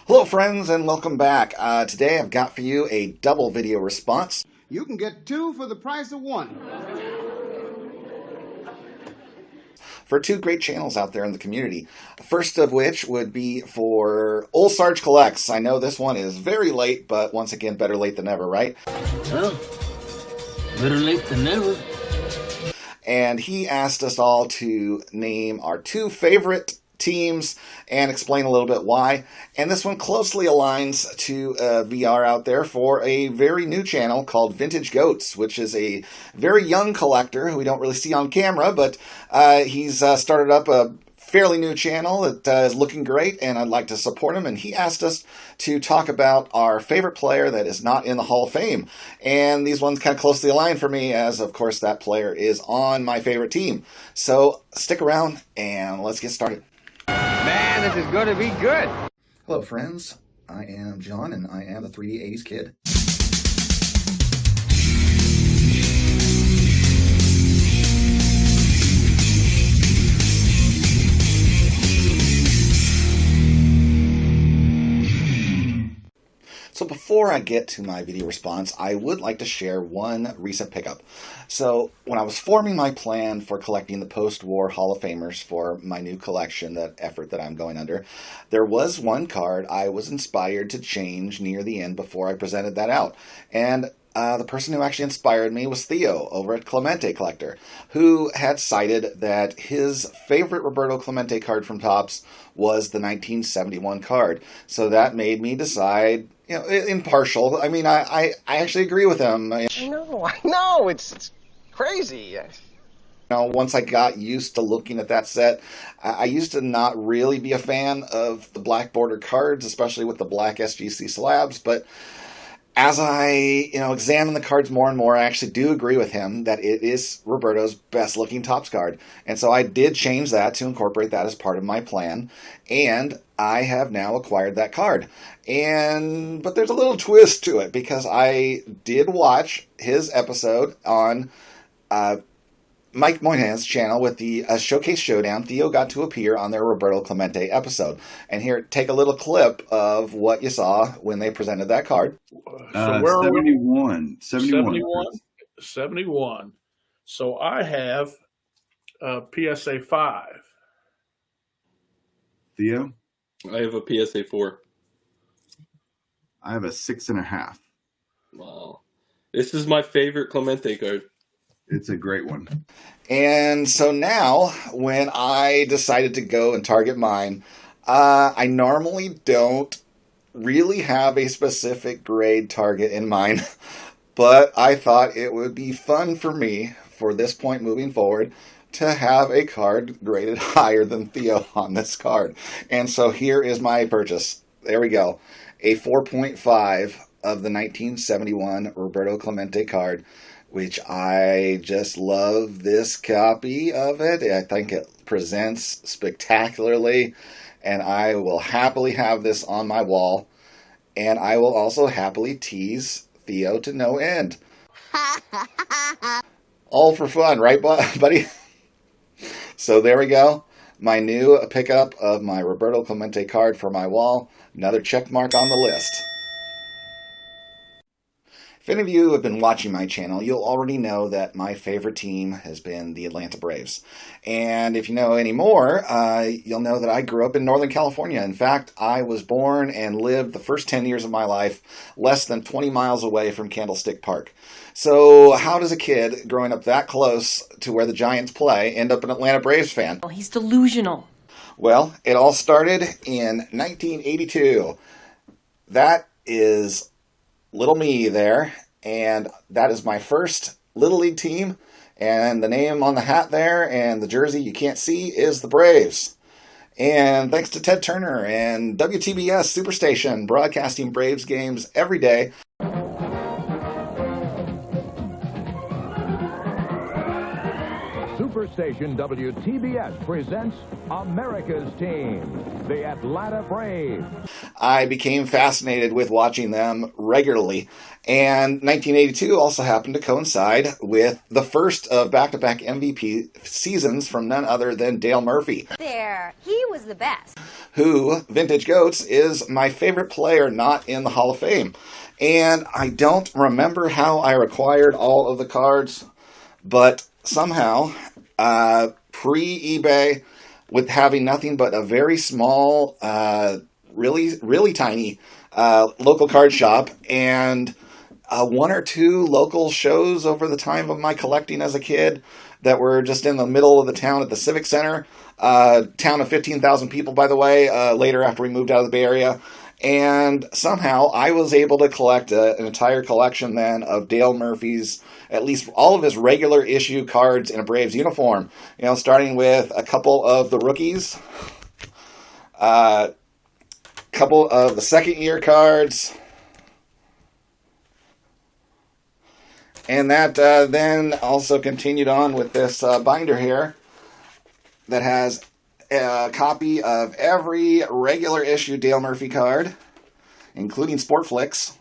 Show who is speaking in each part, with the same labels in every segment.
Speaker 1: Hello friends and welcome back. Today I've got for you a double video response.
Speaker 2: You can get two for the price of one.
Speaker 1: For two great channels out there in the community. First of which would be for Old Sarge Collects. I know this one is very late, but once again, better late than never, right?
Speaker 3: Well, better late than never.
Speaker 1: And he asked us all to name our two favorite teams and explain a little bit why. And this one closely aligns to VR out there for a very new channel called Vintage Goats, which is a very young collector who we don't really see on camera, but he's started up a fairly new channel that is looking great, and I'd like to support him. And he asked us to talk about our favorite player that is not in the Hall of Fame. And these ones kind of closely align for me, as of course that player is on my favorite team. So stick around and let's get started.
Speaker 4: Man, this is going to be good.
Speaker 1: Hello friends, I am John and I am the 3D 80s kid. So before I get to my video response, I would like to share one recent pickup. So when I was forming my plan for collecting the post-war Hall of Famers for my new collection, that effort that I'm going under, there was one card I was inspired to change near the end before I presented that out. And the person who actually inspired me was Theo over at Clemente Collector, who had cited that his favorite Roberto Clemente card from Topps was the 1971 card. So that made me decide, you know, impartial. I mean, I actually agree with him.
Speaker 4: I know, it's crazy.
Speaker 1: Once I got used to looking at that set, I used to not really be a fan of the black border cards, especially with the black SGC slabs, but as I, examine the cards more and more, I actually do agree with him that it is Roberto's best-looking Topps card. And so I did change that to incorporate that as part of my plan. And I have now acquired that card. But there's a little twist to it, because I did watch his episode on Mike Moynihan's channel with the Showcase Showdown. Theo got to appear on their Roberto Clemente episode. And here, take a little clip of what you saw when they presented that card.
Speaker 5: So where 71.
Speaker 6: 71. So I have PSA 5.
Speaker 5: Theo?
Speaker 7: I have a PSA 4.
Speaker 5: I have a 6.5.
Speaker 7: Wow. This is my favorite Clemente card.
Speaker 5: It's a great one.
Speaker 1: And so now, when I decided to go and target mine, I normally don't really have a specific grade target in mind, but I thought it would be fun for me, for this point moving forward, to have a card graded higher than Theo on this card. And so here is my purchase. There we go. A 4.5 of the 1971 Roberto Clemente card, which I just love this copy of it. I think it presents spectacularly, and I will happily have this on my wall, and I will also happily tease Theo to no end. All for fun, right, buddy? So there we go. My new pickup of my Roberto Clemente card for my wall. Another check mark on the list. If any of you have been watching my channel, you'll already know that my favorite team has been the Atlanta Braves. And if you know any more, you'll know that I grew up in Northern California. In fact, I was born and lived the first 10 years of my life less than 20 miles away from Candlestick Park. So how does a kid growing up that close to where the Giants play end up an Atlanta Braves fan?
Speaker 8: Oh, he's delusional.
Speaker 1: Well, it all started in 1982. That is little me there, and that is my first Little League team, and the name on the hat there and the jersey you can't see is the Braves. And thanks to Ted Turner and WTBS Superstation, broadcasting Braves games every day.
Speaker 8: Superstation WTBS presents America's Team, the Atlanta Braves.
Speaker 1: I became fascinated with watching them regularly. And 1982 also happened to coincide with the first of back-to-back MVP seasons from none other than Dale Murphy.
Speaker 9: There, he was the best.
Speaker 1: Who, Vintage Goats, is my favorite player not in the Hall of Fame. And I don't remember how I acquired all of the cards, but somehow, pre-eBay, with having nothing but a very small, really tiny local card shop and one or two local shows over the time of my collecting as a kid that were just in the middle of the town at the Civic Center, town of 15,000 people, by the way, later after we moved out of the Bay Area. And somehow I was able to collect an entire collection then of Dale Murphy's, at least all of his regular issue cards in a Braves uniform. You know, starting with a couple of the rookies, couple of the second year cards, and that then also continued on with this binder here that has a copy of every regular issue Dale Murphy card, including Sport Flicks,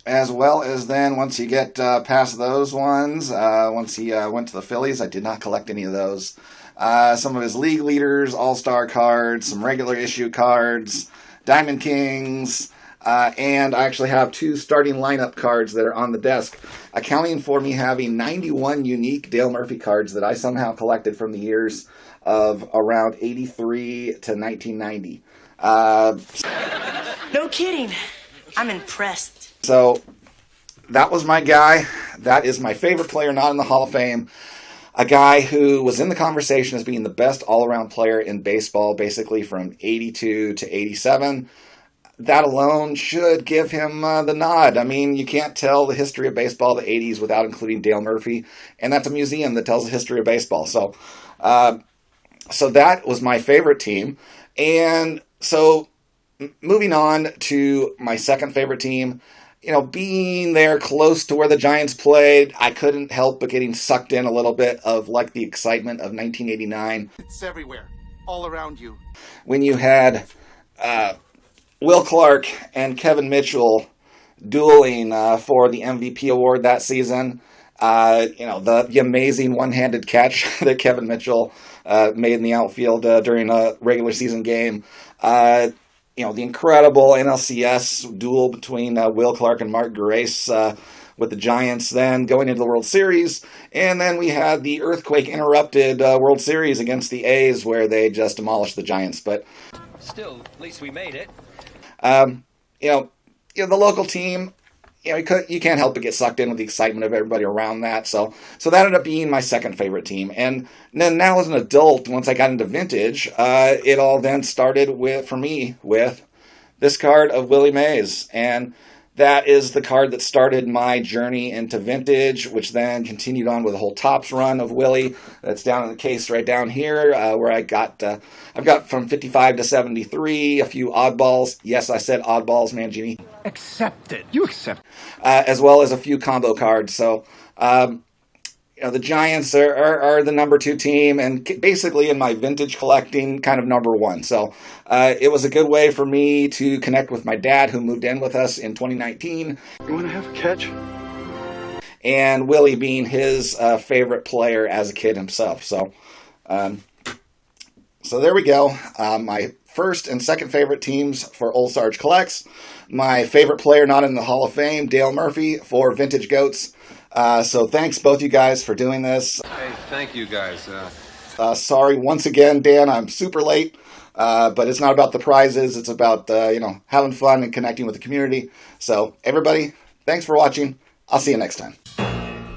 Speaker 1: as well as then once you get past those ones, once he went to the Phillies, I did not collect any of those. Some of his league leaders, all-star cards, some regular issue cards, Diamond Kings, and I actually have two starting lineup cards that are on the desk, accounting for me having 91 unique Dale Murphy cards that I somehow collected from the years of around 83 to 1990.
Speaker 10: No kidding. I'm impressed.
Speaker 1: So that was my guy. That is my favorite player not in the Hall of Fame. A guy who was in the conversation as being the best all-around player in baseball, basically from 82 to 87. That alone should give him the nod. I mean, you can't tell the history of baseball, the 80s, without including Dale Murphy, and that's a museum that tells the history of baseball. So that was my favorite team. And so moving on to my second favorite team, you know, being there close to where the Giants played, I couldn't help but getting sucked in a little bit of like the excitement of 1989.
Speaker 2: It's everywhere, all around you.
Speaker 1: When you had Will Clark and Kevin Mitchell dueling for the MVP award that season. You know, the amazing one-handed catch that Kevin Mitchell made in the outfield during a regular season game. You know, the incredible NLCS duel between Will Clark and Mark Gerace with the Giants then going into the World Series. And then we had the earthquake-interrupted World Series against the A's where they just demolished the Giants. But
Speaker 4: Still, at least we made it.
Speaker 1: You know, the local team, you know, you can't help but get sucked in with the excitement of everybody around that. So that ended up being my second favorite team. And then now as an adult, once I got into vintage, it all then started for me with this card of Willie Mays. And that is the card that started my journey into vintage, which then continued on with a whole Topps run of Willie. That's down in the case right down here, where I've got from 55 to 73, a few oddballs. Yes, I said oddballs, Mangini.
Speaker 8: Accept it. You accept it.
Speaker 1: As well as a few combo cards. So, you know, the Giants are the number 2 team, and basically in my vintage collecting, kind of number 1. So it was a good way for me to connect with my dad, who moved in with us in 2019.
Speaker 2: You want to have a catch?
Speaker 1: And Willie being his favorite player as a kid himself. So there we go. My first and second favorite teams for Old Sarge Collects. My favorite player not in the Hall of Fame, Dale Murphy, for Vintage Goats. So thanks both you guys for doing this.
Speaker 11: Hey, thank you guys.
Speaker 1: Sorry once again, Dan, I'm super late. But it's not about the prizes. It's about, you know, having fun and connecting with the community. So everybody, thanks for watching. I'll see you next time.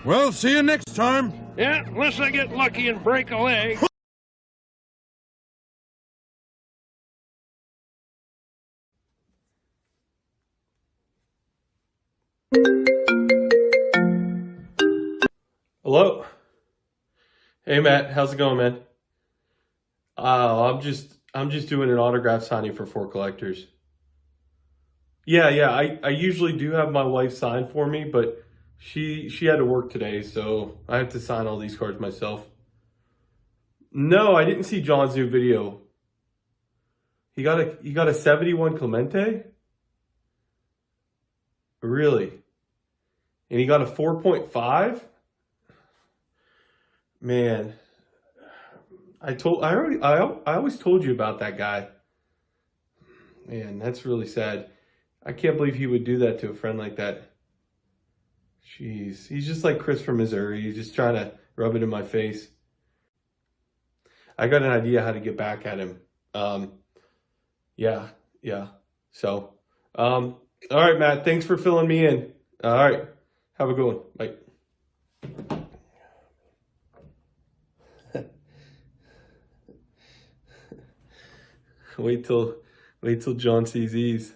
Speaker 12: Well, see you next time.
Speaker 6: Yeah, unless I get lucky and break a leg.
Speaker 7: Hello. Hey Matt, how's it going, man? I'm just doing an autograph signing for 4 collectors. Yeah, I usually do have my wife sign for me, but She had to work today, so I have to sign all these cards myself. No, I didn't see John's new video. He got a 71 Clemente? Really? And he got a 4.5? Man, I always told you about that guy. Man, that's really sad. I can't believe he would do that to a friend like that. Jeez, he's just like Chris from Missouri. He's just trying to rub it in my face. I got an idea how to get back at him. Yeah. So, all right, Matt, thanks for filling me in. All right, have a good one. Bye. Wait till John sees these.